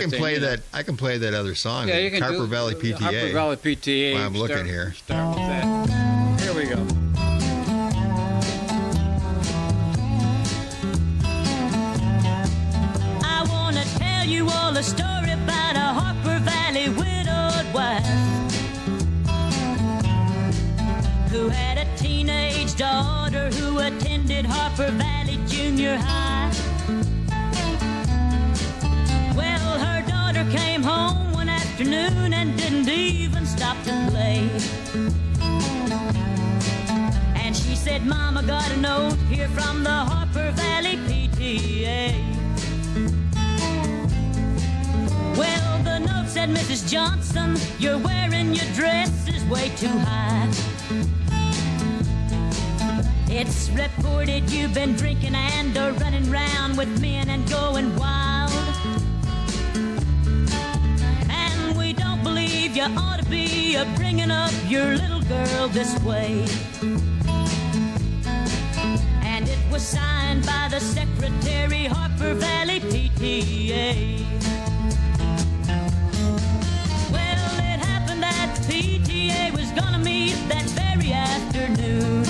can play that. I can play that other song. Yeah, you can Harper do Valley PTA. Harper Valley PTA. Well, I'm looking here. Start with that. Here we go. I want to tell you all a story about a Harper Valley widowed wife who had a teenage daughter who attended Harper Valley Junior High. Well, her daughter came home one afternoon and didn't even stop to play. And she said, Mama, got a note here from the Harper Valley PTA. Well, the note said, Mrs. Johnson, you're wearing your dress is way too high. It's reported you've been drinking and running round with men and going wild. And we don't believe you ought to be bringing up your little girl this way. And it was signed by the secretary, Harper Valley PTA. Well, it happened that the PTA was gonna meet that very afternoon.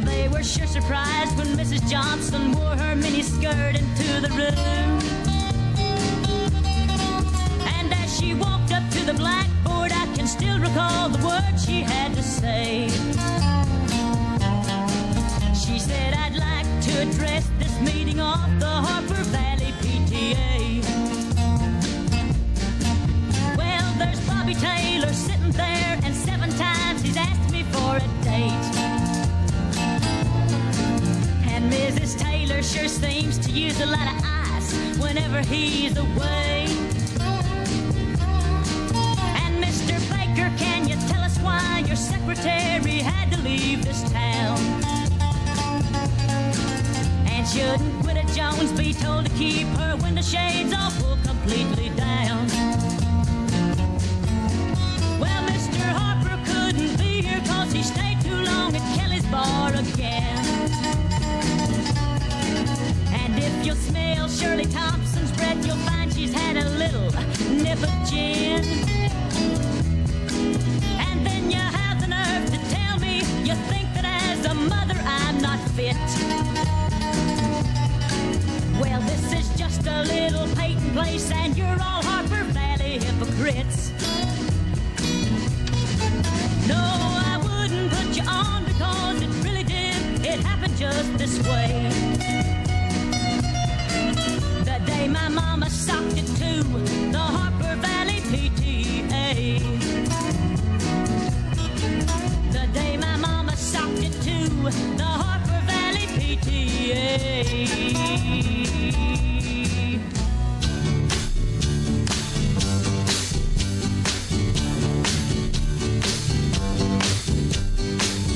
They were sure surprised when Mrs. Johnson wore her miniskirt into the room. And as she walked up to the blackboard, I can still recall the words she had to say. She said, I'd like to address this meeting of the Harper Valley PTA. Well, there's Bobby Taylor sitting there, and 7 times he's asked me for a date. And Mrs. Taylor sure seems to use a lot of ice whenever he's away. And Mr. Baker, can you tell us why your secretary had to leave this town? And shouldn't Widow Jones be told to keep her window shades all pulled completely down? Well, Mr. Harper couldn't be here 'cause he stayed too long at Kelly's bar again. And if you'll smell Shirley Thompson's breath, you'll find she's had a little nip of gin. And then you have the nerve to tell me you think that as a mother I'm not fit. Well, this is just a little Peyton place, and you're all Harper Valley hypocrites. No, I wouldn't put you on because it really did. It happened just this way. The day my mama socked it to the Harper Valley PTA. The day my mama socked it to the Harper Valley PTA.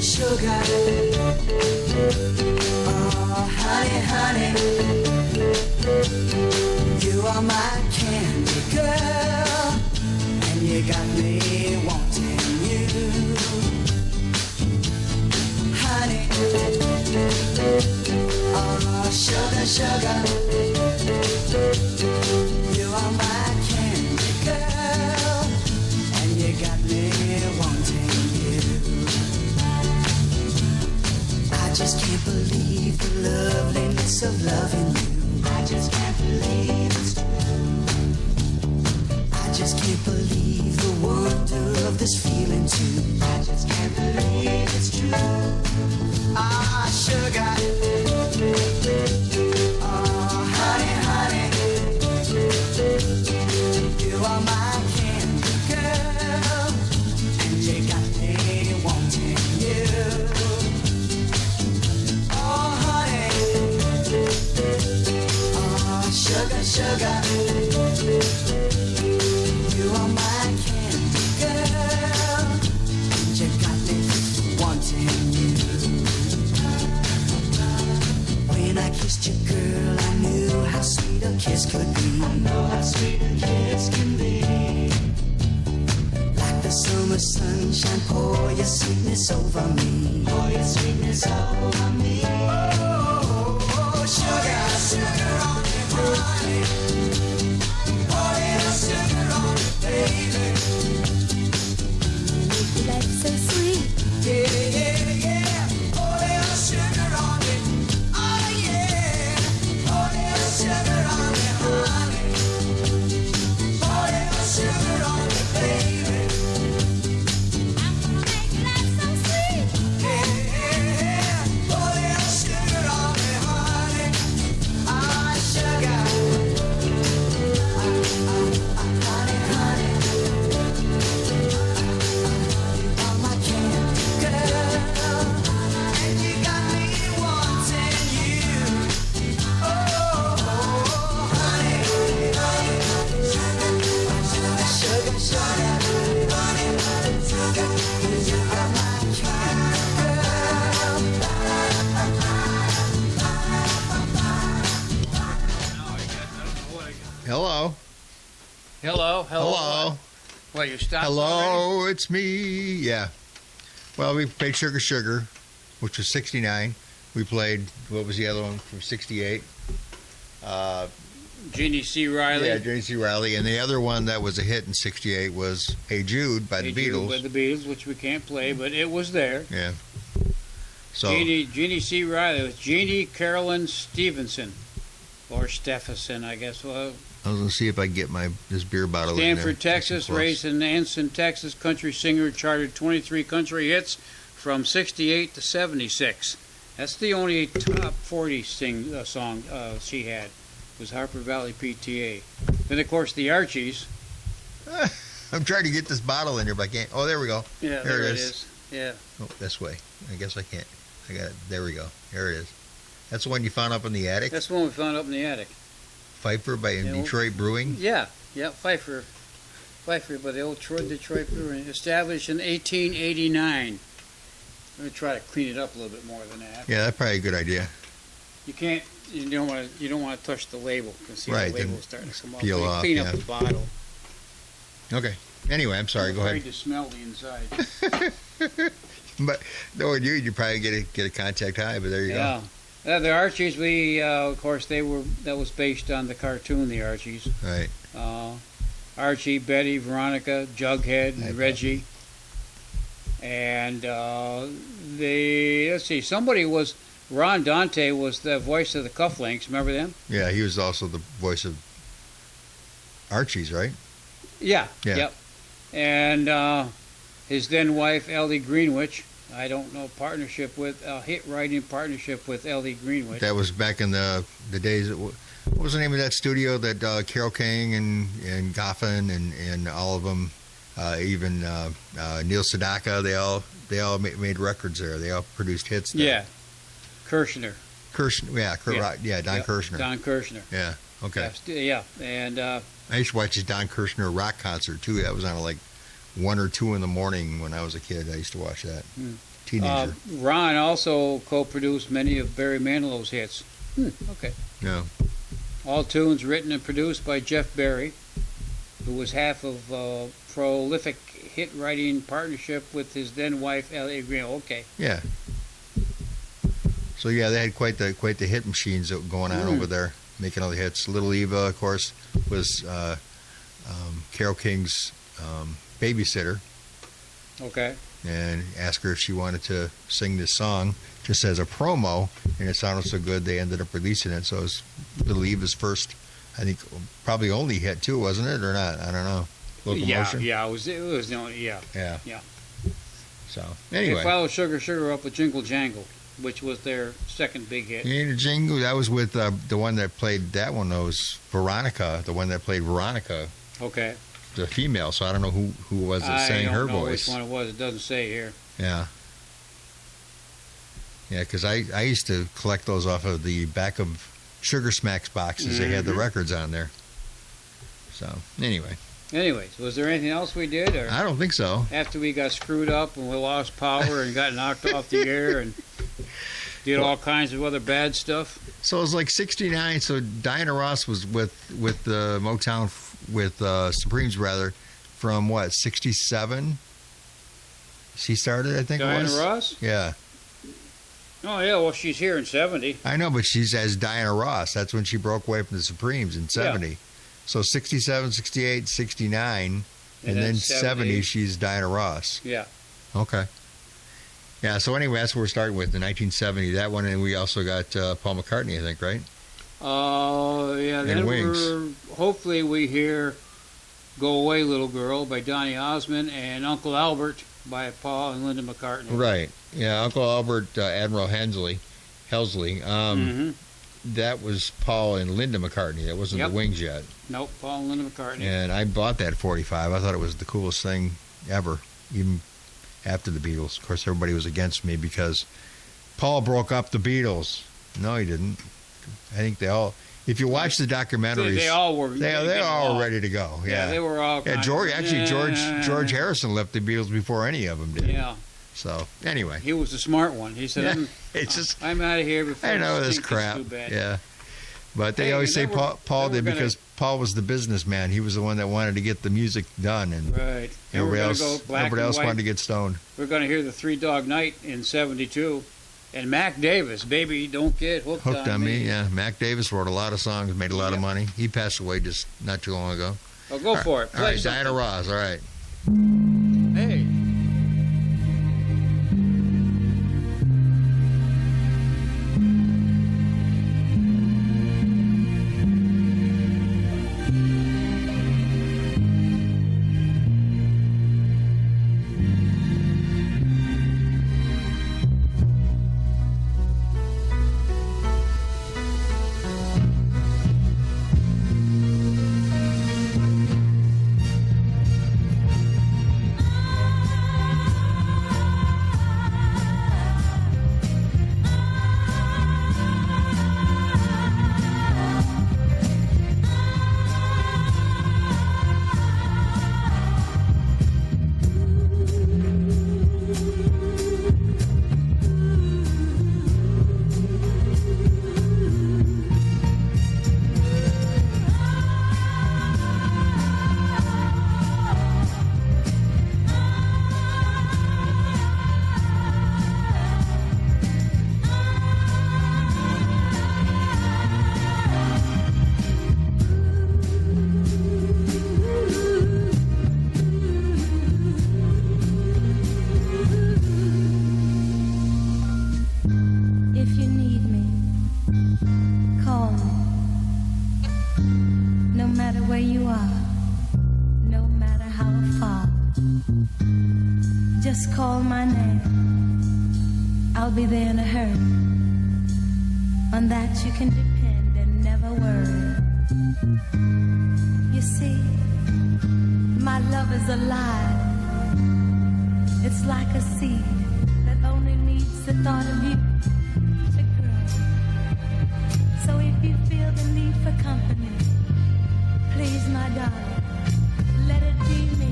Sugar, oh honey, honey, you are my candy girl, and you got me wanting you. Honey, oh sugar, sugar, you are my candy girl, and you got me wanting you. I just can't believe the loveliness of loving you. I just can't believe it's true. I just can't believe the wonder of this feeling too. I just can't believe it's true. Ah, sugar. Oh, honey, honey. You are my candy girl, and you got me wanting you. Sugar, sugar, you are my candy girl, and you got me wanting you. When I kissed you, girl, I knew how sweet a kiss could be. I know how sweet a kiss can be. Like the summer sunshine, pour your sweetness over me. Pour your sweetness over me. Oh, sugar, sugar on me. Hello. Hello. Hello. What, you stopped already? Hello, it's me. Yeah. Well, we played Sugar Sugar, which was 69. We played, what was the other one from 68? Jeannie C. Riley. Yeah, J.C. Riley. And the other one that was a hit in 68 was Hey Jude by the Beatles. By the Beatles, which we can't play, but it was there. Yeah. So Jeannie C. Riley. It was Jeannie Carolyn Stevenson. Or Stephenson, I guess. Well, I was going to see if I can get this beer bottle in there. Stanford, Texas, raised in Anson, Texas, country singer, charted 23 country hits from 68 to 76. That's the only top 40 song she had, was Harper Valley PTA. Then, of course, the Archies. I'm trying to get this bottle in here, but I can't. Oh, there we go. Yeah, there it is. Yeah. Oh, this way. I guess I can't. I got it. There we go. There it is. That's the one you found up in the attic? That's the one we found up in the attic. Pfeiffer by Detroit Brewing? Yeah, Pfeiffer, by the old Detroit Brewing, established in 1889. I'm going to try to clean it up a little bit more than that. Yeah, that's probably a good idea. You don't want to touch the label, because the label's starting to come off. Peel off, clean up the bottle. Okay. Anyway, I'm sorry. Go ahead. I'm afraid to smell the inside. But knowing you probably get a contact high. But there you go. The Archies, of course, that was based on the cartoon, the Archies. Right. Archie, Betty, Veronica, Jughead, and Reggie. And Ron Dante was the voice of the Cufflinks. Remember them? Yeah, he was also the voice of Archie's, right? Yeah. Yeah. Yep. And his then wife, Ellie Greenwich. I don't know, hit writing partnership with Ellie Greenwich. That was back in the days. What was the name of that studio that Carole King and Goffin and all of them, even Neil Sedaka, they all made records there. They all produced hits there. Yeah. Kirshner. Don Kirshner. Don Kirshner. Yeah, okay. Yeah, and I used to watch his Don Kirshner rock concert, too. That was on like 1 or 2 in the morning when I was a kid. I used to watch that. Teenager. Ron also co-produced many of Barry Manilow's hits. Okay. Yeah. All tunes written and produced by Jeff Barry, who was half of a prolific hit-writing partnership with his then-wife, Ellie Green. Okay. Yeah. So, yeah, they had quite the hit machines that were going on over there, making all the hits. Little Eva, of course, was Carole King's babysitter. Okay. And asked her if she wanted to sing this song just as a promo, and it sounded so good they ended up releasing it. So it was Little Eva's first, I think, probably only hit too, wasn't it, or not? I don't know. Locomotion? Yeah, it was the only, yeah. So anyway, they followed Sugar Sugar up with Jingle Jangle, which was their second big hit. Yeah, Jingle, that was with the one that played that one. Was Veronica, the one that played Veronica. Okay. The female, so I don't know who was that sang her voice. I don't know which one it was. It doesn't say here. Yeah. Yeah, because I used to collect those off of the back of Sugar Smacks boxes. They had the records on there. So, anyway. Anyways, was there anything else we did? Or I don't think so. After we got screwed up and we lost power and got knocked off the air and did all kinds of other bad stuff. So it was like 69. So Diana Ross was with Motown, with Supremes rather, from what, 67? She started, I think Diana it was. Ross? Yeah. Oh, yeah, well, she's here in 70. I know, but she's as Diana Ross. That's when she broke away from the Supremes in 70. Yeah. So 67, 68, 69, and then 70, she's Diana Ross. Yeah. Okay. Yeah, so anyway, that's what we're starting with, in 1970. That one, and we also got Paul McCartney, I think, right? Yeah. And Wings. Hopefully we hear Go Away Little Girl by Donny Osmond and Uncle Albert by Paul and Linda McCartney. Right. Yeah, Uncle Albert, Admiral Helsley. That was Paul and Linda McCartney. That wasn't the Wings yet. Nope, Paul and Linda McCartney. And I bought that 45. I thought it was the coolest thing ever, even after the Beatles. Of course, everybody was against me because Paul broke up the Beatles. No, he didn't. I think they all... If you watch the documentaries... They all were... They all were ready to go. Yeah, they were all... Yeah, George Harrison left the Beatles before any of them did. Yeah. So, anyway. He was the smart one. He said, I'm out of here before I know this crap. crap. Too bad. Yeah. But they Hey, always say then we're- Paul then we're did gonna- because Paul was the businessman. He was the one that wanted to get the music done, and Right. And we're everybody gonna else, go black everybody and else white. wanted to get stoned. We're going to hear the Three Dog Night in '72, and Mac Davis, "Baby Don't Get Hooked, Hooked on me, yeah. Mac Davis wrote a lot of songs, made a lot of money. He passed away just not too long ago. Oh, go for it. All right, Play something. Diana Ross. All right. Hey. If you need me, call me. No matter where you are, no matter how far, just call my name. I'll be there in a hurry. On that you can depend and never worry. You see, my love is alive. It's like a seed that only needs the thought of you to grow. So if you feel the need for company, please, my darling, let it be me.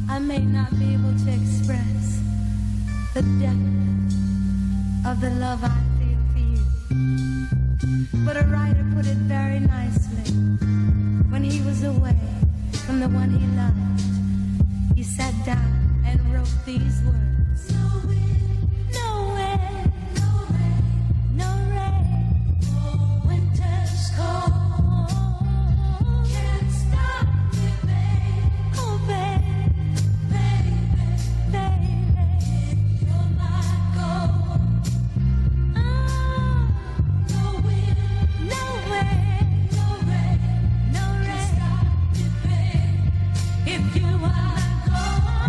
I may not be able to express the depth of the love I feel for you, but a writer put it very nicely. When he was away from the one he loved, he sat down and wrote these words. No wind, no wind, no rain, no rain. Oh, winter's cold. Can't stop me, babe. Oh, babe, baby, baby, you're my goal. Oh, no wind, no wind, no rain, no rain. Can't stop me, babe. If you are gone.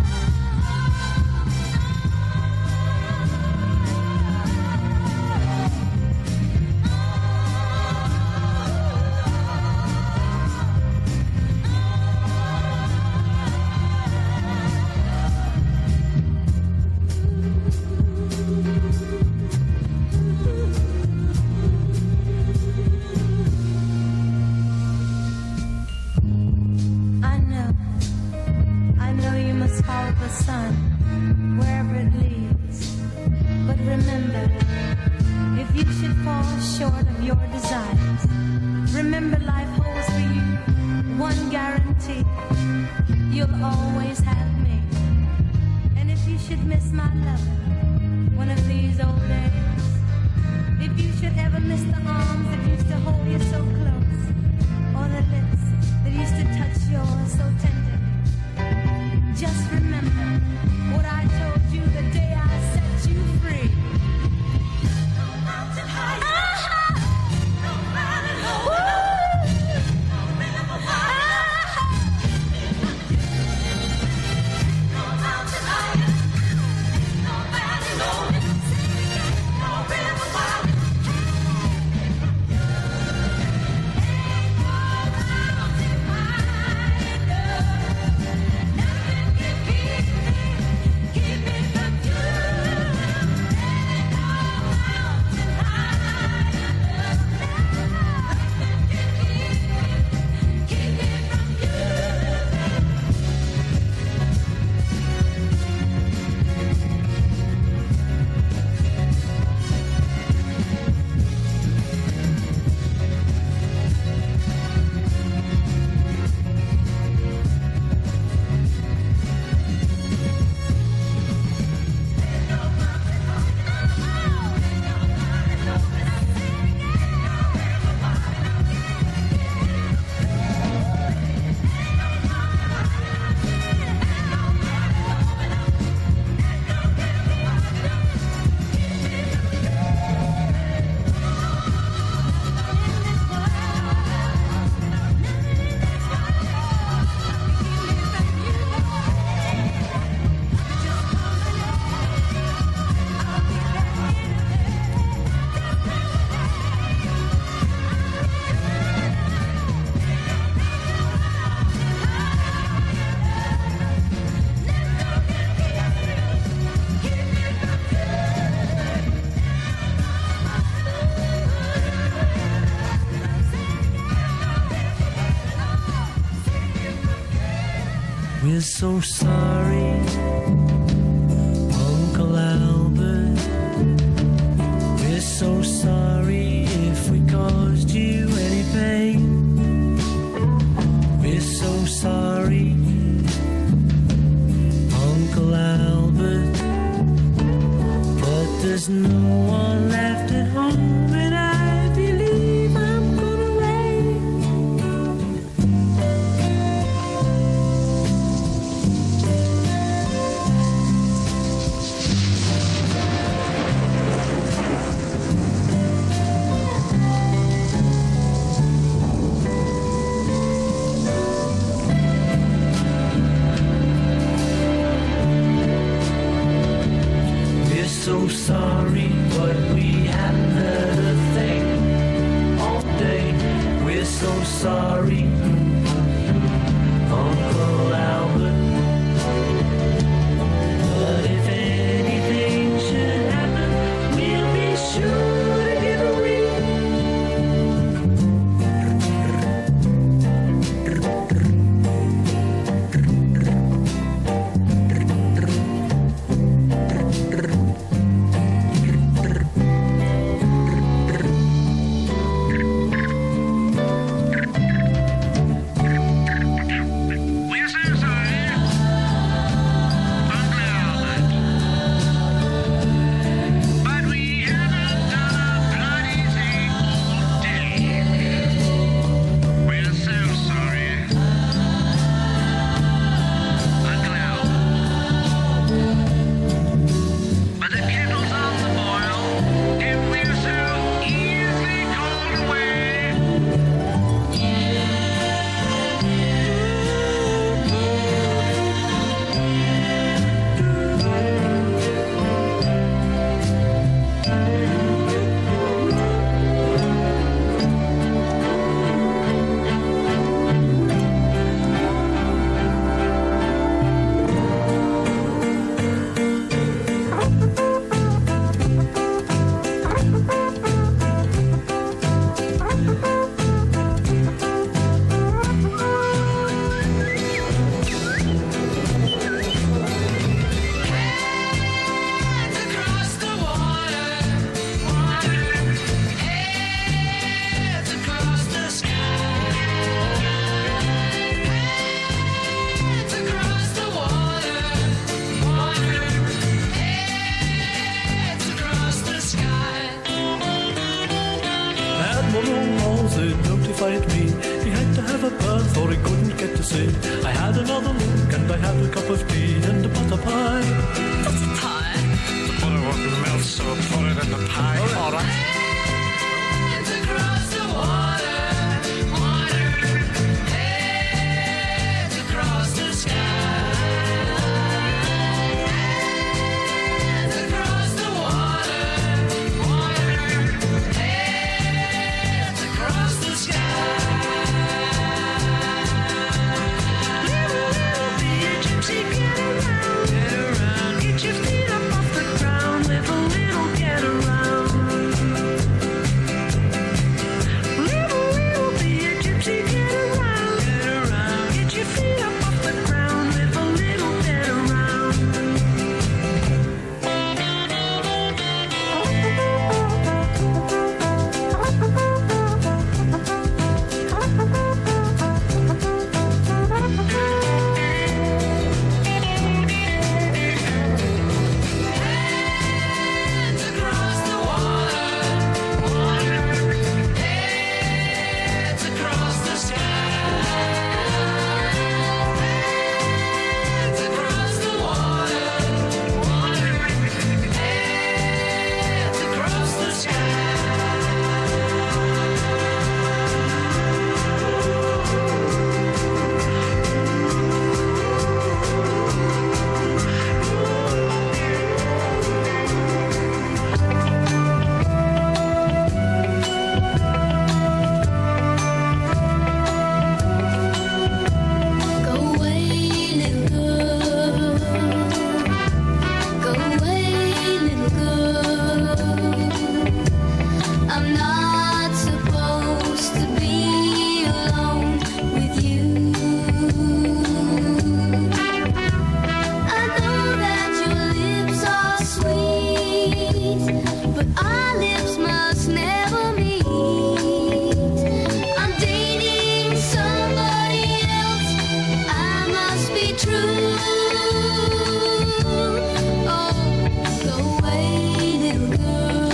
I know you must follow the sun wherever it leads. But remember, if you should fall short of your desires, remember life holds for you one guarantee. You'll always have me. And if you should miss my loving one of these old days, if you should ever miss the arms that used to hold you so close, or the lips that used to touch yours so tenderly, just remember what I told you the day I set you free. No mountain high, no valley low, no river wide, no mountain high, no valley low, no river wide. Ain't no mountain high. We're so sorry, Uncle Albert. We're so sorry if we caused you any pain. We're so sorry, Uncle Albert. But there's no one left at home, and I believe I'm gonna wait. We're so sorry, but we haven't heard a thing all day. We're so sorry, Uncle Albert. But if anything should happen, we'll be sure to give a We're so sorry, Uncle Albert. But we haven't done a bloody thing all day. We're so sorry, Uncle Albert. But the kettle's on the boil, and we're so easily called away. Hands across the water, heads across the sky. Hands across the water, heads across the sky. At Malone Halls they notified me he had to have a birth or he couldn't get to see. I had another look and I had a cup of tea and a butter pie. Butter pie? The butter wouldn't melt, so I put it in the pie. All right. Hands across the water, heads across the sky. Hands across the water, heads across the sky. Little, little bee, gypsy, get around. true. Oh, go away, little girl.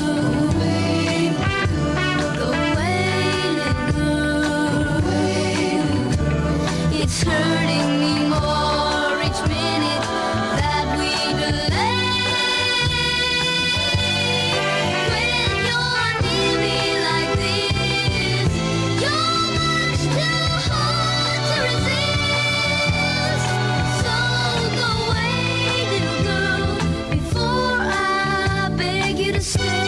Go away, little girl. It's hurting me more each minute that we delay. When you're near me like this, you're much too hard to resist. So go away, little girl, before I beg you to stay.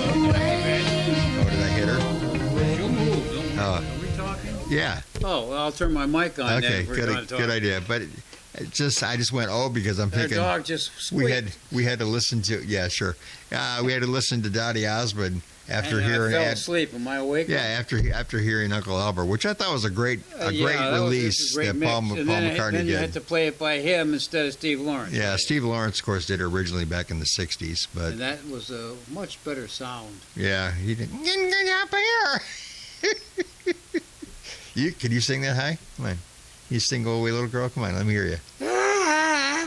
Oh, did I hit her? She'll move. Don't Oh. Are we talking? Yeah. Oh, well, I'll turn my mic on. then Okay. if we're trying to Good. talk. Good idea. But I just went because I'm Their thinking dog just squeaked. we had to listen to sure. We had to listen to Dottie Osmond after and hearing I fell asleep. Am I awake? after hearing Uncle Albert, which I thought was a great Yeah, great that was release a great that mix. Paul And then McCartney you did. had to play it by him instead of Steve Lawrence. Yeah, Steve Lawrence, of course, did it originally back in the '60s, but And that was a much better sound. yeah, he did. Up here. Can you sing that high? Come on, you sing "Go Away, Little Girl." Come on, let me hear you.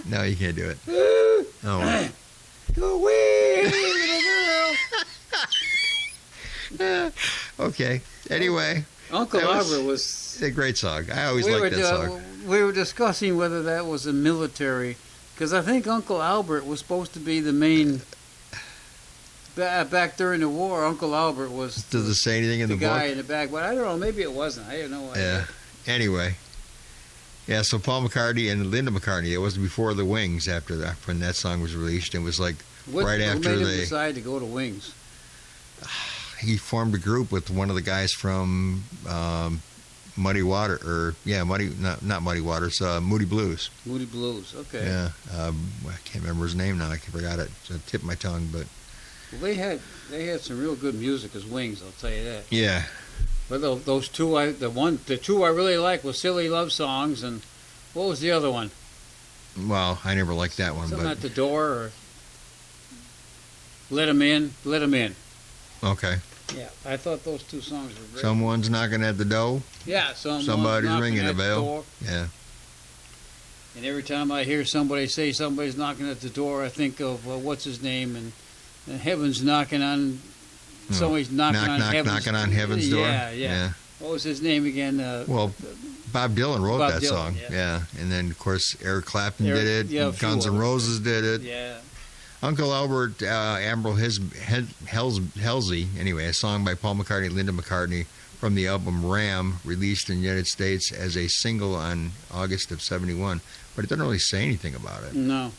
No, you can't do it. Oh, Go away, little girl. okay. Anyway, Uncle That was- Albert was. it's a great song. I always liked that song. We were discussing whether that was a military, because I think Uncle Albert was supposed to be the main. Back during the war, Uncle Albert was Does it say anything in the the guy book? in the back, but I don't know. Maybe it wasn't. I have no idea. Yeah. Anyway. Yeah, so Paul McCartney and Linda McCartney. It was before the Wings. After that, when that song was released, it was like right Who after made him they. decide to go to Wings? He formed a group with one of the guys from Muddy Water, not Muddy Waters, Moody Blues. Moody Blues. Okay. Yeah, I can't remember his name now. I forgot it. It's on the tip of my tongue, but Well, they had some real good music as Wings. I'll tell you that. yeah, But those two, the two I really liked was Silly Love Songs, and what was the other one? well, I never liked that one, Something but at the door, or Let 'Em In, Let 'Em In. okay. Yeah, I thought those two songs were great. Someone's knocking at the door. Yeah, Somebody's knocking ringing at a the bell. door. Yeah, And every time I hear somebody say somebody's knocking at the door, I think of what's his name, and Heaven's knocking on. No. Somebody's knocking on Heaven's knocking on heaven's door. Yeah. What was his name again? Well, Bob Dylan wrote Bob that Dylan, song. yeah. Yeah, and then of course Eric Clapton Eric- did it. yeah, a and few Guns N' others. Roses did it. Yeah. Uncle Albert, Ambrel Halsey, anyway, a song by Paul McCartney and Linda McCartney from the album Ram, released in the United States as a single on August of '71. But it doesn't really say anything about it. No.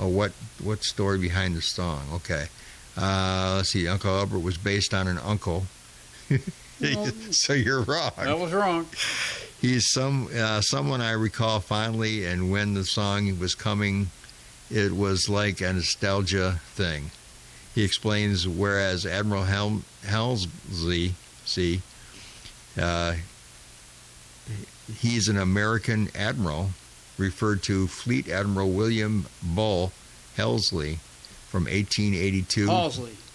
Oh, what story behind the song? Okay. Let's see. Uncle Albert was based on an uncle. No. So you're wrong. That was wrong. He's someone I recall fondly, and when the song was coming, it was like a nostalgia thing. He explains, whereas Admiral Halsey, he's an American admiral, referred to Fleet Admiral William Bull Halsey from 1882.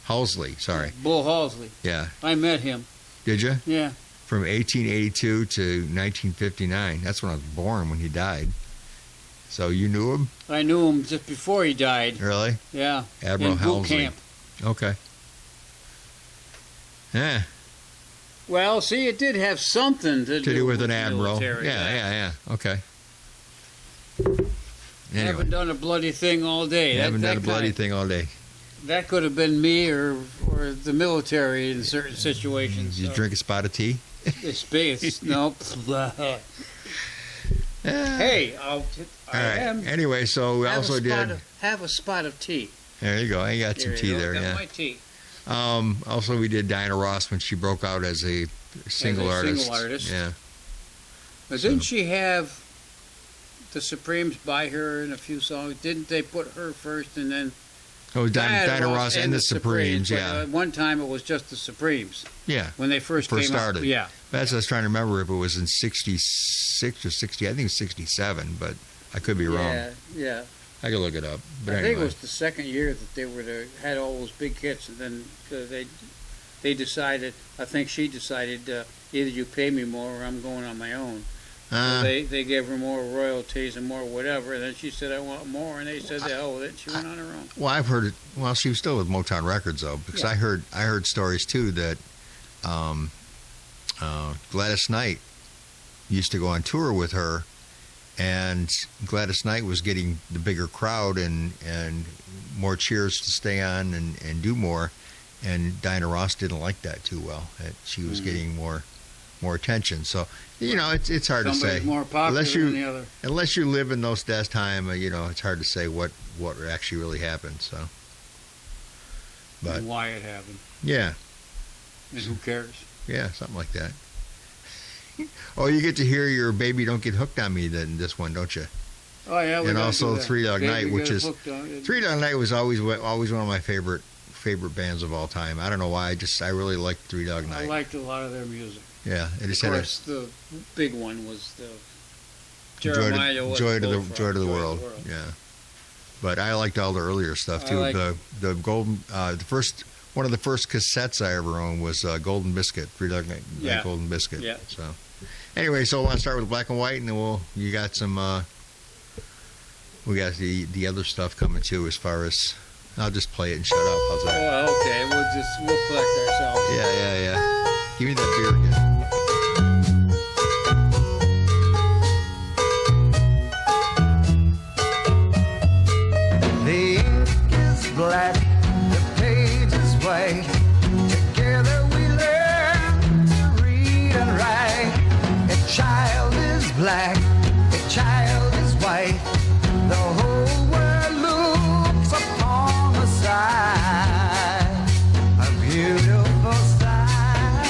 Halsey, sorry. Bull Halsey. Yeah. I met him. Did you? Yeah. From 1882 to 1959. That's when I was born, when he died. So you knew him? I knew him just before he died. Really? Yeah. Admiral in boot Halsey. camp. Okay. Yeah. Well, see, it did have something to do with an the admiral. military, Yeah. Okay. Anyway, Haven't done a bloody thing all day. haven't done a bloody thing all day. That could have been me or the military in certain situations. Did you drink a spot of tea? It's nope. Hey, All right. Anyway, so we also did. Have a spot of tea. There you go. I got some tea there. Got Yeah. my tea. Also, we did Diana Ross when she broke out as a single artist. Single artist. Yeah. But didn't she have the Supremes by her in a few songs? Didn't they put her first and then Oh, Diana Ross and the Supremes. But, Yeah. at one time it was just the Supremes Yeah. when they first came started. out. Yeah. That's what I was trying to remember if it was in 66 or 60. I think it's 67, but I could be wrong. Yeah. I could look it up. But I anyway. think it was the second year that they had all those big hits, and then they decided. I think she decided either you pay me more or I'm going on my own. So they gave her more royalties and more whatever, and then she said I want more, and they said the hell with it. She went on her own. Well, I've heard it. Well, she was still with Motown Records though, because I heard stories too that Gladys Knight used to go on tour with her, and Gladys Knight was getting the bigger crowd and more cheers to stay on and do more, and Diana Ross didn't like that too well. That she was getting more attention. So it's hard to say. Somebody's more popular than the other. Unless you live in those days time, it's hard to say what actually really happened. So, but And why it happened. yeah, And who cares? yeah, something like that. Oh, you get to hear your Baby Don't Get Hooked on Me then this one, don't you? Oh yeah, And also Three Dog Night, Baby which Got is Hooked on It. Three Dog Night was always one of my favorite bands of all time. I don't know why. I really liked Three Dog I Night. liked a lot of their music. Yeah, it Of just had a course, the big one was the joy Jeremiah to the Bullfrog, joy to the world. Yeah, but I liked all the earlier stuff too. The golden one of the first cassettes I ever owned was Golden Biscuit, Three Dog Night, Golden Biscuit. Yeah. So anyway, so I want to start with Black and White, and then you got some we got the other stuff coming too. As far as I'll just play it and shut up. How's that? Oh, okay. We'll collect ourselves. Yeah. Give me that beer again. The ink is black, the page is white. Together we learn to read and write. A child is black, a child is white. The whole world looks upon the sight. A beautiful sight.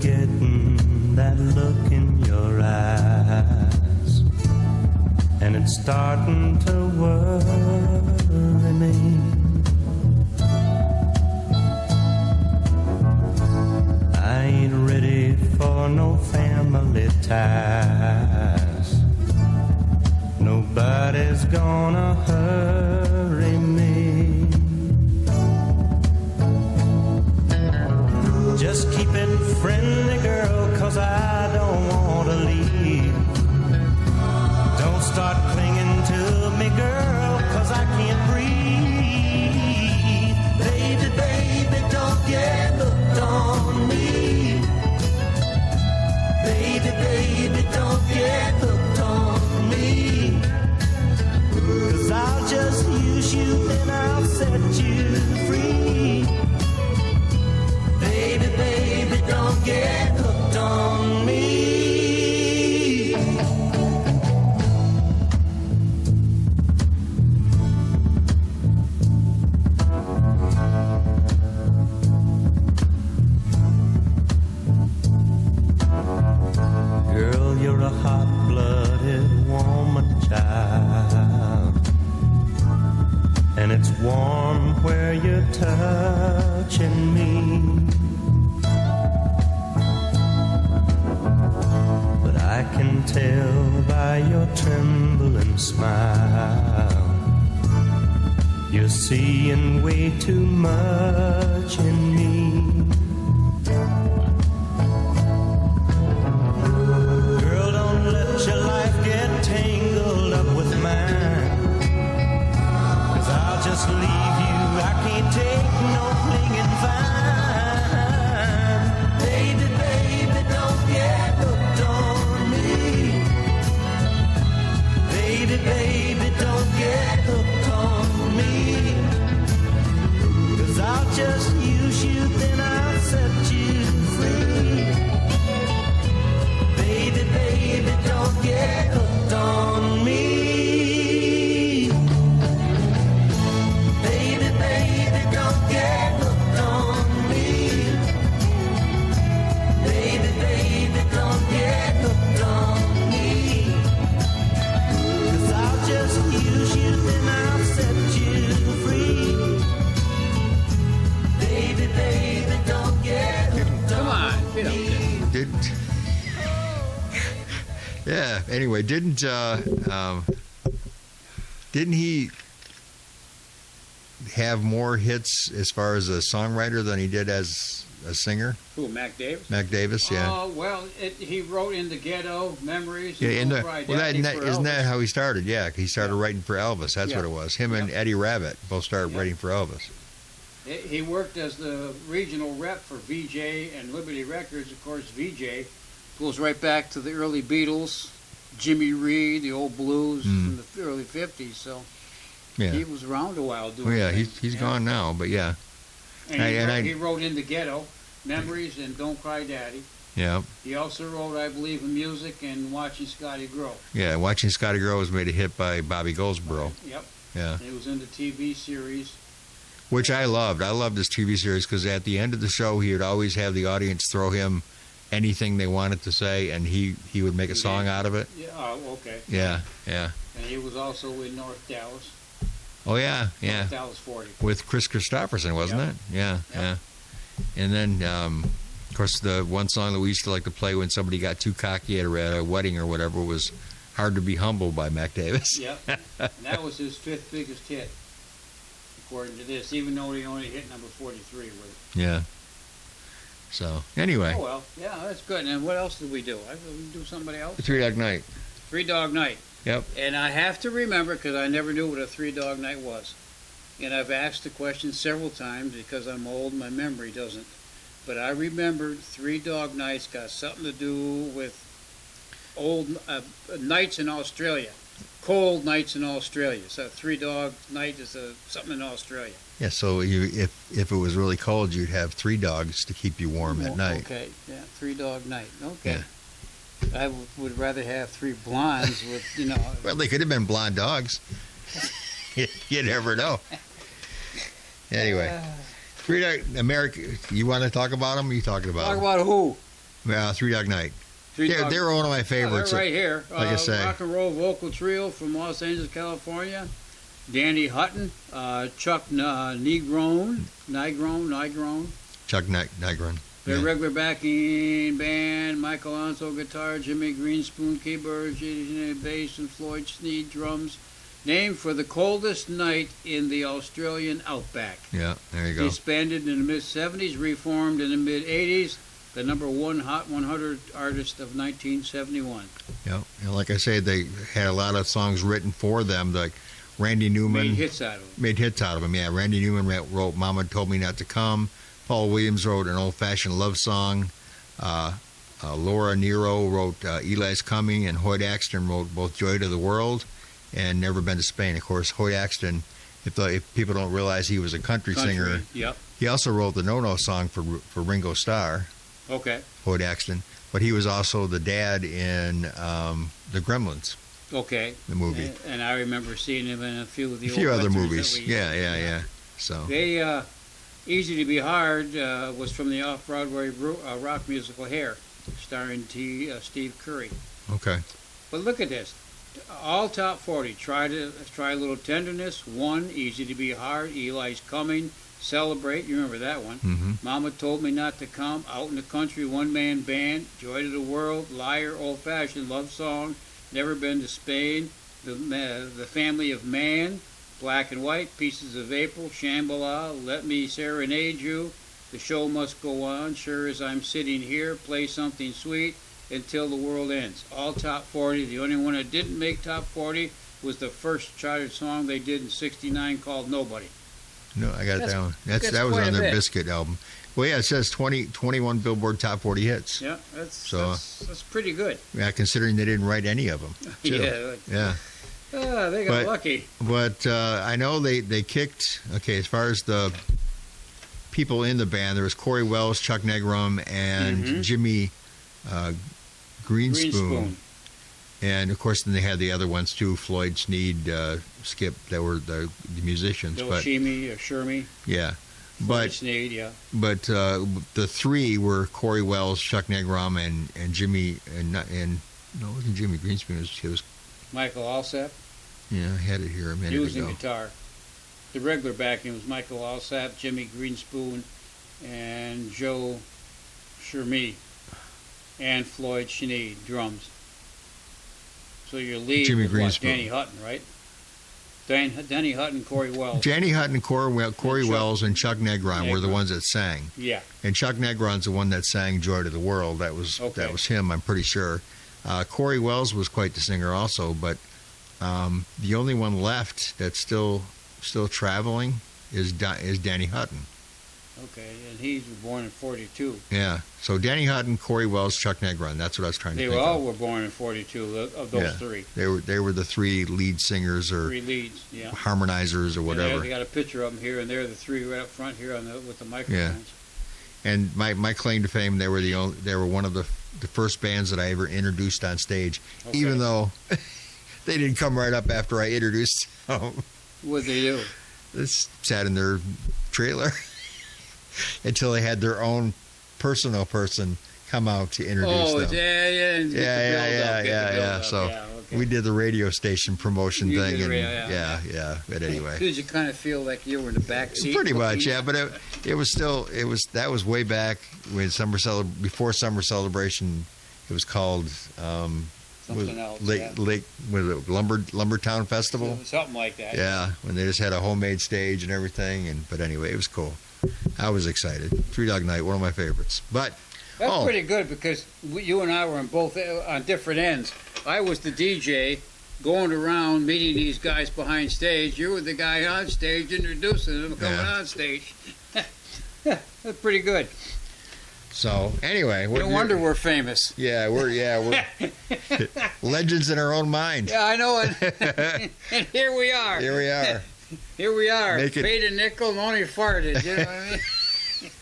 getting that look in your eyes, and it's starting to worry me. I ain't ready for no family ties. Nobody's gonna hurry me. Just keep it friendly, girl, 'cause I don't want to leave. Don't start clinging to me, girl, 'cause I can't breathe. Baby, baby, don't get hooked on me. Baby, baby, don't get hooked on me. 'Cause I'll just use you, then I'll set you free. Baby, baby, don't get hooked on me. Girl, you're a hot-blooded woman, child, and it's warm where you're touching me. But I can tell by your trembling smile, you're seeing way too much in me. Girl, don't let your life get tangled up with mine, 'cause I'll just leave you. I can't take no clinging fine. Baby, baby, don't get hooked on me. Baby, baby, don't get hooked on me. 'Cause I'll just use you, then I'll set you free. Baby, baby, don't get hooked on me. Baby, baby, don't get hooked on me. Baby, baby, don't get hooked on me. 'Cause I'll just use you, then I'll set you free. Baby, baby, don't get hooked Come on on, get up me. there. Didn't. Yeah. Anyway, didn't he have more hits as far as a songwriter than he did as a singer? Who, Mac Davis? Mac Davis, yeah. Oh, well, he wrote In the Ghetto, Memories, Yeah, and Don't Cry Daddy for isn't that Elvis. how he started? Yeah, he started writing for Elvis. That's Yeah. what it was. Him and Yeah. Eddie Rabbitt both started Yeah. writing for Elvis. He worked as the regional rep for VJ and Liberty Records. Of course, VJ goes right back to the early Beatles, Jimmy Reed, the old blues from the early 50s. So Yeah. he was around a while doing Well, yeah, things. he's gone now, but yeah. And I- he wrote In the Ghetto, Memories, and Don't Cry Daddy. Yeah. He also wrote, I Believe in Music and Watching Scotty Grow. Yeah, Watching Scotty Grow was made a hit by Bobby Goldsboro. Yep. Yeah. He was in the TV series. Which I loved. I loved this TV series because at the end of the show, he would always have the audience throw him anything they wanted to say, and he would make a song out of it. Yeah. Oh, okay. Yeah, yeah. And he was also in North Dallas. Oh, yeah, yeah. North Dallas 40. With Chris Christopherson, wasn't Yep. it? Yeah, Yep. yeah. And then, of course, the one song that we used to like to play when somebody got too cocky at a wedding or whatever was Hard to Be Humble by Mac Davis. Yep. And that was his fifth biggest hit, according to this, even though he only hit number 43 with it. Yeah. So, anyway, Oh, well. Yeah, that's good. And what else did we do? We do somebody else? Three Dog Night. Three Dog Night. Yep. And I have to remember, because I never knew what a Three Dog Night was. And I've asked the question several times because I'm old, my memory doesn't. But I remembered Three Dog Nights got something to do with old nights in Australia. Cold nights in Australia. So Three Dog Night is something in Australia. Yeah, so if it was really cold, you'd have three dogs to keep you warm at night. Okay, yeah, Three Dog Night. Okay. Yeah. I would rather have three blondes with, Well, they could have been blonde dogs. You never know. Anyway, Three Dog America. You want to talk about them? Or are you talking about Talk them? about who? Three Dog Night. Three Dog- They're one of my Oh, favorites. they're right here. Like I say. Rock and roll vocal trio from Los Angeles, California. Danny Hutton, Chuck Negron. Chuck Nigron. Their regular backing band, Michael Alonso guitar, Jimmy Greenspoon keyboard, bass, and Floyd Sneed drums. Named for the coldest night in the Australian outback. Yeah, there you go. Disbanded in the mid-70s, reformed in the mid-80s. The number one Hot 100 artist of 1971. Yeah, and like I say, they had a lot of songs written for them. Like Randy Newman Made hits out of them. Made hits out of them. Yeah, Randy Newman wrote "Mama Told Me Not to Come." Paul Williams wrote an old-fashioned love song. Laura Nero wrote "Eli's Coming," and Hoyt Axton wrote both "Joy to the World" and "Never Been to Spain." Of course, Hoyt Axton, if people don't realize he was a country singer, Yep. he also wrote the No-No song for Ringo Starr. Okay. Hoyt Axton, but he was also the dad in the Gremlins, Okay. the movie. And I remember seeing him in a few of the A few old other westerns movies. that we- Yeah. So They, Easy to Be Hard was from the off-Broadway rock musical Hair, starring Steve Curry. okay. But look at this. All top 40. Try a Little Tenderness. 1. Easy to Be Hard. Eli's Coming. Celebrate. You remember that one. Mm-hmm. Mama Told Me Not to Come. Out in the Country. One-Man Band. Joy to the World. Liar. Old-Fashioned Love Song. Never Been to Spain. The Family of Man. Black and White. Pieces of April. Shambhala. Let Me Serenade You. The Show Must Go On. Sure as I'm Sitting Here. Play Something Sweet. Until the World Ends. All top 40. The only one that didn't make top 40 was the first charted song they did in '69 called Nobody. No, I got That's- that one. that's That was quite on a their bit. Biscuit album. Well, yeah, it says 21 Billboard Top 40 hits. Yeah, So- that's pretty good. Yeah, considering they didn't write any of them. too. Yeah, Yeah. they got lucky. But I know they kicked. Okay, as far as the people in the band, there was Corey Wells, Chuck Negrum, and Mhm. Jimmy Greenspoon. Greenspoon. And of course, then they had the other ones too: Floyd Sneed, Skip. That were the musicians. Bill But Shimmy or Shermy. yeah, Floyd but Sneed, yeah. the three were Corey Wells, Chuck Negrum, and Jimmy and no, it wasn't Jimmy Greenspoon. It was Michael Alsap yeah, I had it here a minute using ago. guitar. The regular backing was Michael Alsap, Jimmy Greenspoon, and Joe Shermy, and Floyd Sneed drums. So your lead Jimmy was what, Greenspoon. Danny Hutton, right? Danny Hutton, Corey Wells. Danny Hutton, Corey Chuck- Wells, and Chuck Negron were the Negron. ones that sang. Yeah. And Chuck Negron's the one that sang "Joy to the World." That was Okay. him. I'm pretty sure. Corey Wells was quite the singer also, but the only one left that's still traveling is Danny Hutton. Okay, and he was born in '42. Yeah. So Danny Hutton, Corey Wells, Chuck Negron. That's what I was trying to They think all of. were born in '42 of those Yeah. three. They were the three lead singers or Three leads, yeah. harmonizers or And whatever. they got a picture of them here, and they're the three right up front here with the microphones. And my claim to fame, they were one of the first bands that I ever introduced on stage, Okay. even though they didn't come right up after I introduced them. What'd they do? This sat in their trailer until they had their own personal person come out to introduce Oh, them. yeah, and get the build up. So okay. we did the radio station promotion You thing, did and the radio, yeah. But anyway. Did you kind of feel like you were in the back seat? Pretty much, looking- yeah. But that was way back when before summer celebration. It was called Something else, yeah. Lake was it Lumbertown Festival. Something like that. Yeah, when they just had a homemade stage and everything. But anyway, it was cool. I was excited. Three Dog Night, one of my favorites. But That's pretty good because you and I were on different ends. I was the DJ going around meeting these guys behind stage. You were the guy on stage introducing them coming Yeah. on stage. That's pretty good. So anyway, No wonder we're famous. Yeah, we're legends in our own mind. Yeah, I know it. And here we are. Here we are. Here we are. Make it- Paid a nickel and only farted. You know what I mean?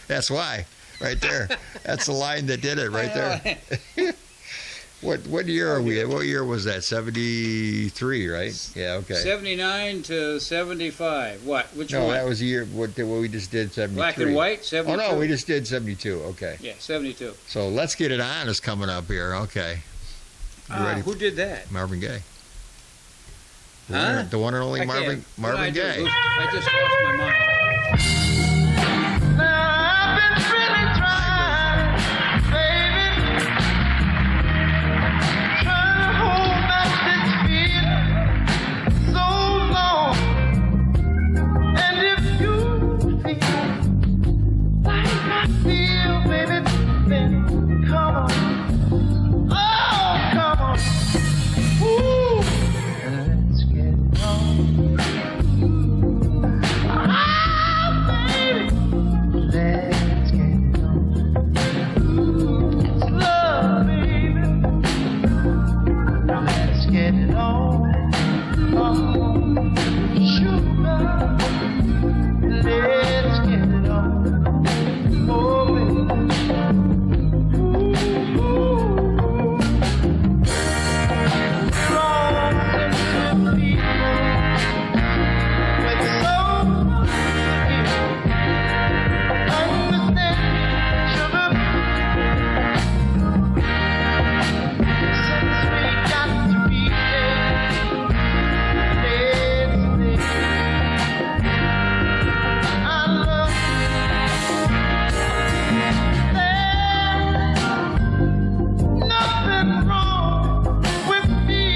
That's why, right there. That's the line that did it, right there. What year are we at? What year was that? 73, right? Yeah, okay. 79 to 75. What? Which No, one? that was the year. What we just did 73. Black and white. Oh 72. no, we just did 72. Okay. Yeah, 72. So Let's Get It On is coming up here. Okay. You ready? Who did that? Marvin Gaye. Huh? The one and only I can't- Marvin what did I do? Gaye. I just lost my mind. I've been really trying, baby, trying to hold back this feeling so long. And if you feel like I feel, baby, then come on. Oh, come on. Ooh, let's get on. Let's get on. It's love, baby. Let's get it on. Sugar. Let's get it on. Oh, baby. Strong sense of people with so much to give. Understand, sugar. Since we got to be there, let's stay. I love you. There's nothing wrong with me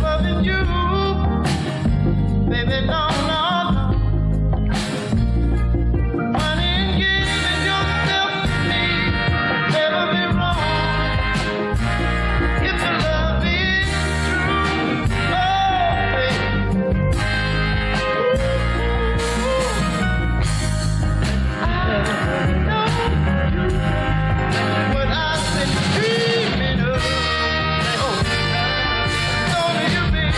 loving you, baby. No, no, no. Honey, giving yourself to me, never be wrong. If the love is true, oh baby. I know what I've been dreaming of. Oh, don't you, baby?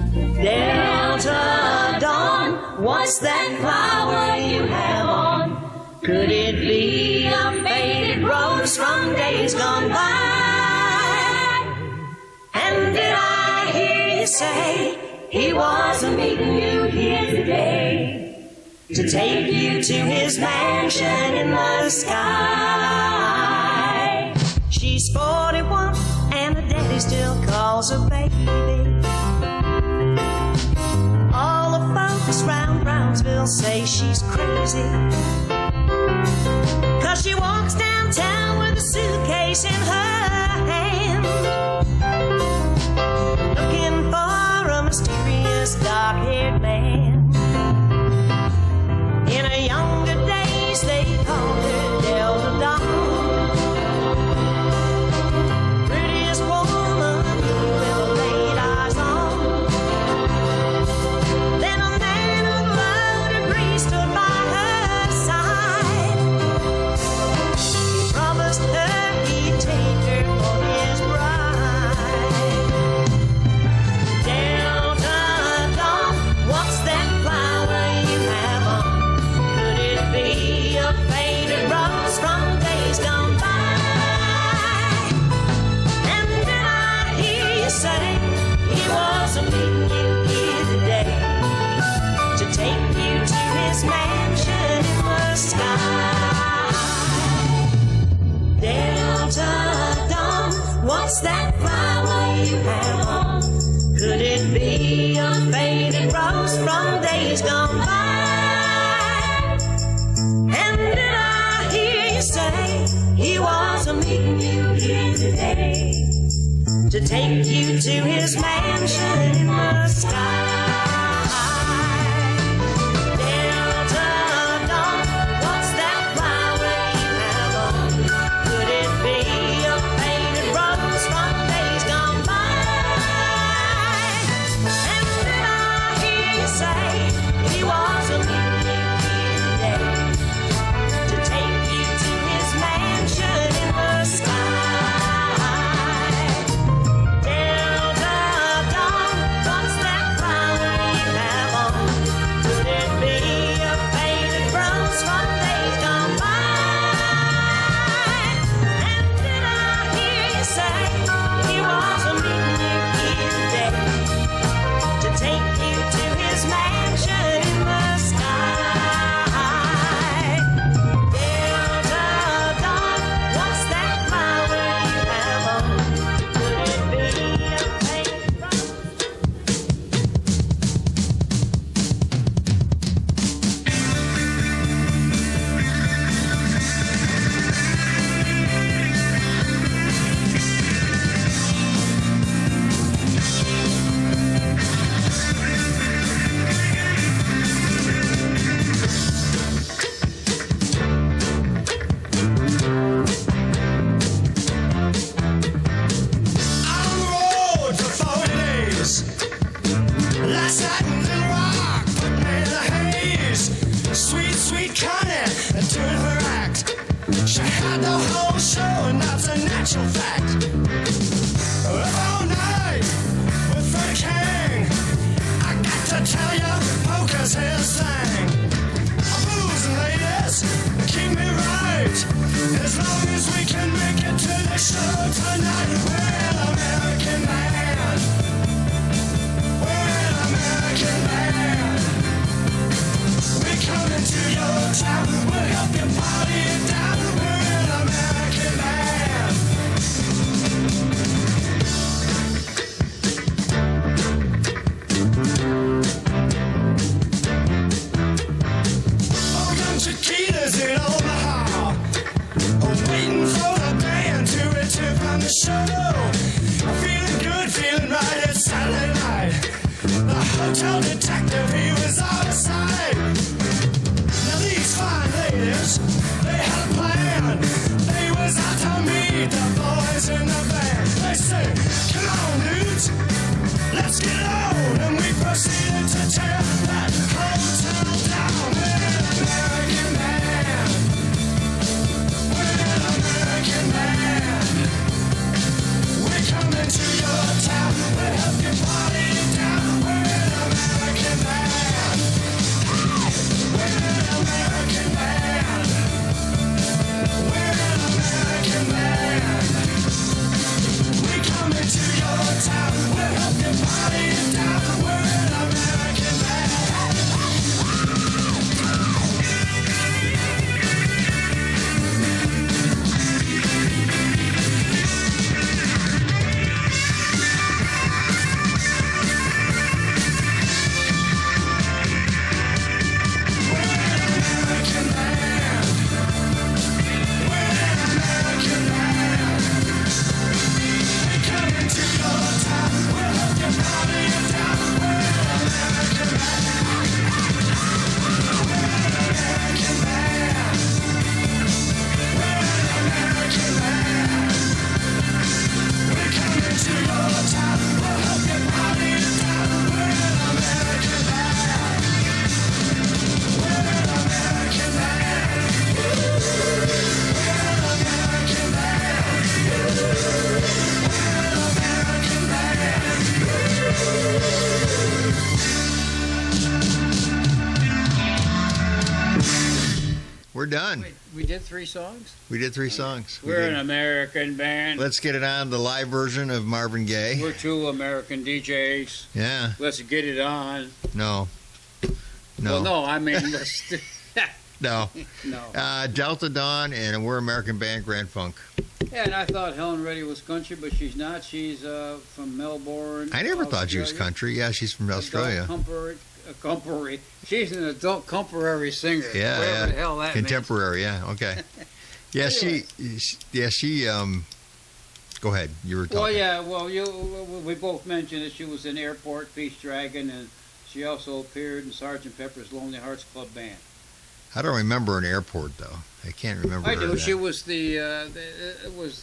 Delta Dawn, what's that flower you have on? Could it be a faded rose from days gone by? And did I hear you say he was meeting you here today to take you to his mansion in the sky? She's 41 and her daddy still calls her baby. All the folks round Brownsville say she's crazy, 'cause she walks downtown with a suitcase in her hand, looking for a mysterious dark-haired man. rose from days gone by. And did I hear you say he was a meeting you here today to take you to his mansion in the sky? Hotel detective, he was outside. Now these fine ladies, they had a plan. They was out to meet the boys in the band. They say, come on dudes, let's get on. And we proceeded to tear that hotel down. We're an American band. We're an American band. We're coming to your town. We'll help you party down. We're an American band. We're an American band. We're an American band. We're coming to your town. We'll help you party down. We're an American band. We're done. Wait, we did 3 songs? We did 3 songs. We're an American band. Let's get it on the live version of Marvin Gaye. We're 2 American DJs. Yeah. Let's get it on. No. Well, no, I mean, let's No. no. Delta Dawn and We're American Band, Grand Funk. Yeah, and I thought Helen Reddy was country, but she's not. She's from Melbourne. I never thought she was Australia. country. Yeah, she's from Australia. Adult a contemporary. She's an adult contemporary singer. Yeah, whatever yeah. the hell that Contemporary, yeah, okay. Yeah, she. Go ahead. You were means. talking. Well, yeah. Well, we both mentioned that she was in Airport, Peace Dragon, and she also appeared in Sgt. Pepper's Lonely Hearts Club Band. I don't remember an airport though. I can't remember. I her do. then. She was it was.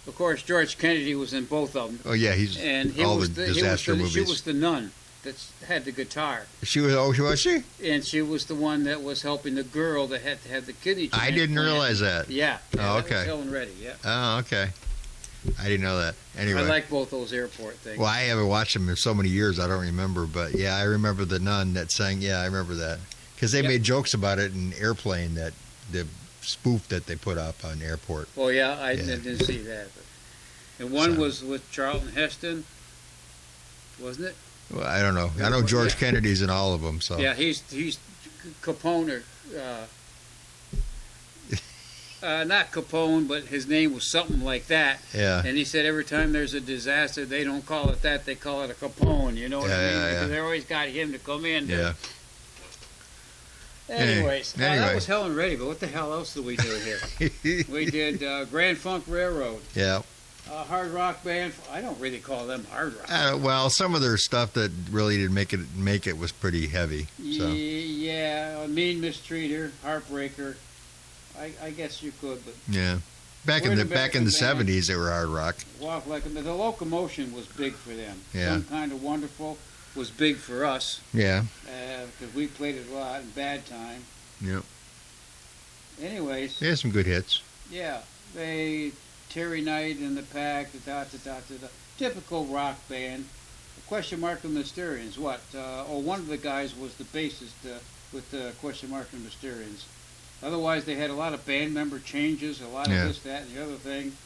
Of course, George Kennedy was in both of them. Oh yeah, he's And he all was the the, disaster he was the, movies. She was the nun that had the guitar, She was. Oh, was she? and she was the one that was helping the girl that had to have the kidney I didn't transplant. realize that. Yeah. Oh, that was okay. Helen Reddy. Yeah. Oh, okay. I didn't know that. Anyway, I like both those airport things. well, I haven't watched them in so many years. I don't remember, but yeah, I remember the nun that sang. Yeah, I remember that because they Yep. made jokes about it in Airplane, that the spoof that they put up on Airport. Oh yeah, I Yeah. didn't see that. But. And one So- was with Charlton Heston, wasn't it? Well, I don't know. I know George Yeah. Kennedy's in all of them. So Yeah, he's Capone or not Capone, but his name was something like that. yeah. And he said every time there's a disaster, they don't call it that; they call it a Capone. You know what I Yeah, mean? yeah, Because yeah. they always got him to come in. Yeah. Anyways, Anyway. that was Helen Reddy. But what the hell else did we do here? We did Grand Funk Railroad, Yeah. hard rock band. I don't really call them hard rock. Well, some of their stuff that really didn't make it was pretty heavy. So Yeah, Mean Mistreater, Heartbreaker. I guess you could, but yeah. Back in We're the the back in the American band. '70s, they were hard rock. Walk Like the Locomotion was big for them. Yeah. Some Kind of Wonderful was big for us Yeah. because we played it a lot in Bad Time. Yep. Anyways, They had some good hits. yeah, Terry Knight and the Pack, the typical rock band. Question Mark and Mysterians. What? One of the guys was the bassist with Question Mark and Mysterians. Otherwise, they had a lot of band member changes, a lot of Yeah. this, that, and the other thing.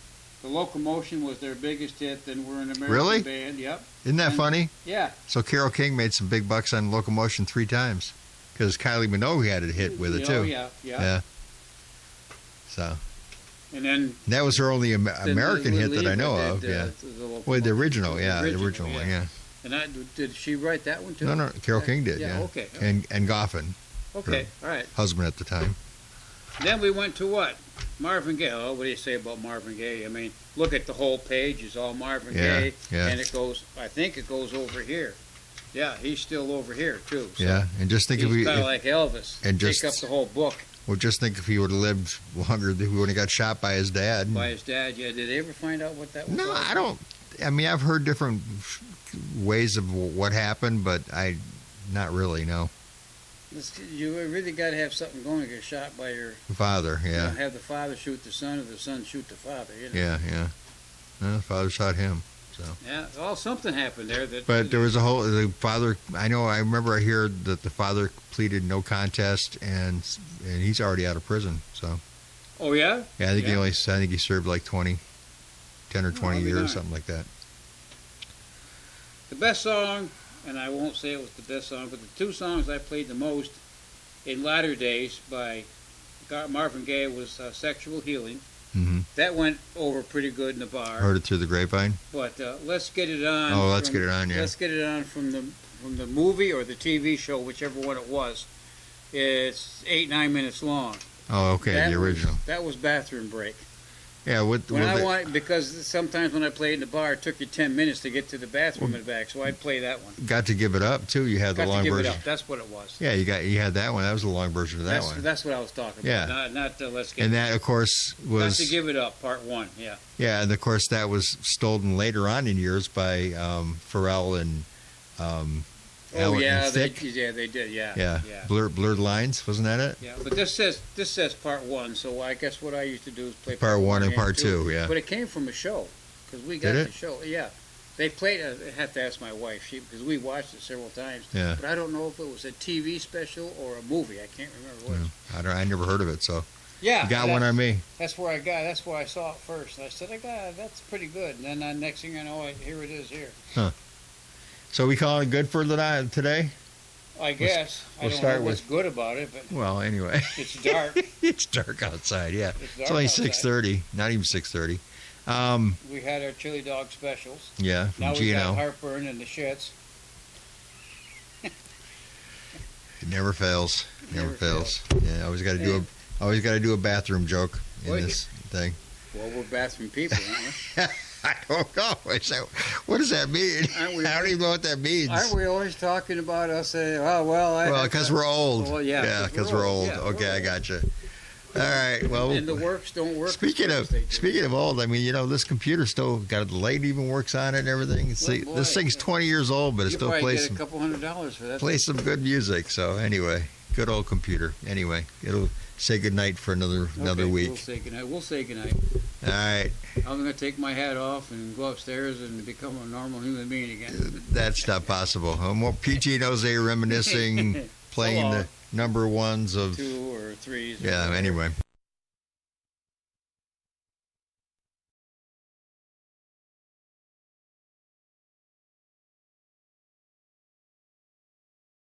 The Locomotion was their biggest hit. Then we're an American Really? band. Yep. Isn't that And- funny? Yeah. So Carole King made some big bucks on Locomotion 3 times because Kylie Minogue had a hit with it too. Oh, yeah. Yeah. So And then that was her only American hit that I know of. Yeah. Well, the original, yeah, the original one, yeah. And did she write that one too? No, Carole King did, yeah. Okay. And Goffin, Okay. All right. husband at the time. Then we went to what? Marvin Gaye. Oh, what do you say about Marvin Gaye? I mean, look at the whole page. It's all Marvin Yeah, Gaye. yeah. And it goes, I think it goes over here. Yeah, he's still over here, too. So Yeah, and just think he's if we, kind of like Elvis. and Take just- up the whole book well, just think if he would have lived longer, he would have got shot by his dad. by his dad. Yeah, did they ever find out what that was? No, like? I don't. I mean, I've heard different ways of what happened, but not really. No, You really got to have something going to get shot by your... father. You know, Yeah, have the father shoot the son or the son shoot the father. You know? yeah. No, father shot him. So, Yeah, well, something happened there. but there was a whole. The father. I know. I remember. I hear that the father pleaded no contest, and he's already out of prison. So, Oh, yeah? yeah, I think Yeah. I think he served like 10 or 20 I'll be years, darned. something like that. The best song, and I won't say it was the best song, but the two songs I played the most in latter days by Marvin Gaye was Sexual Healing. Hmm. That went over pretty good in the bar. Heard it through the grapevine. But Let's Get It On. Oh, Let's Get It On, yeah. Let's Get It On from the movie or the TV show, whichever one it was. It's 8-9 minutes long. Oh, okay, That the was- original. That was Bathroom Break. Yeah, Because sometimes when I played in the bar, it took you 10 minutes to get to the bathroom and back, so I'd play that one. got to give it up too. You had the Got to long give version. it up. That's what it was. Yeah, you had that one. That was the long version of that one. That's what I was talking Yeah. about. Not Let's Get And It that, of course, On. Got was to Give It Up, part one. Yeah. yeah, and of course that was stolen later on in years by Pharrell and Oh Alan yeah, and they Thicke. did. Yeah. Yeah, Blurred Lines, wasn't that it? Yeah, but this says part one, so I guess what I used to do is play Part one and part two, yeah. But it came from a show because we got Did the it? show. Yeah, they played. I have to ask my wife, because we watched it several times. Yeah. But I don't know if it was a TV special or a movie. I can't remember which. I never heard of it, so Yeah, you got one on me. That's where I saw it first. I said, that's pretty good. And then next thing I know, here it is here. So we call it good for today? I guess. I we'll don't start know what's good about it, but Well, anyway, it's dark. it's dark outside. Yeah, It's it's only dark outside. 6:30, not even 6:30. We had our chili dog specials. Yeah, Now from we got Gino. heartburn and the shits. It never fails. Never fails. Yeah, always got to do a bathroom joke in Well, this thing. Well, we're bathroom people, aren't I don't know. What does that mean? Aren't we- I don't even know what that means. we? Aren't we always talking about us? Well, Because we're old. Well, yeah, because we're old. Yeah, Okay, we're I old. got you. All right. Well, And the works don't work. speaking as they do. of old, I mean, this computer still got the light even works on it and everything. See, Well, this boy, thing's 20 years old, but it you still probably plays get a couple $100 for that. play some good music. So anyway, good old computer. Anyway, it'll say goodnight for another Okay, week. We'll say goodnight. All right. I'm going to take my hat off and go upstairs and become a normal human being again. That's not possible. More PG Jose reminiscing, playing long. the number ones of. 2 or 3s. Yeah, anyway.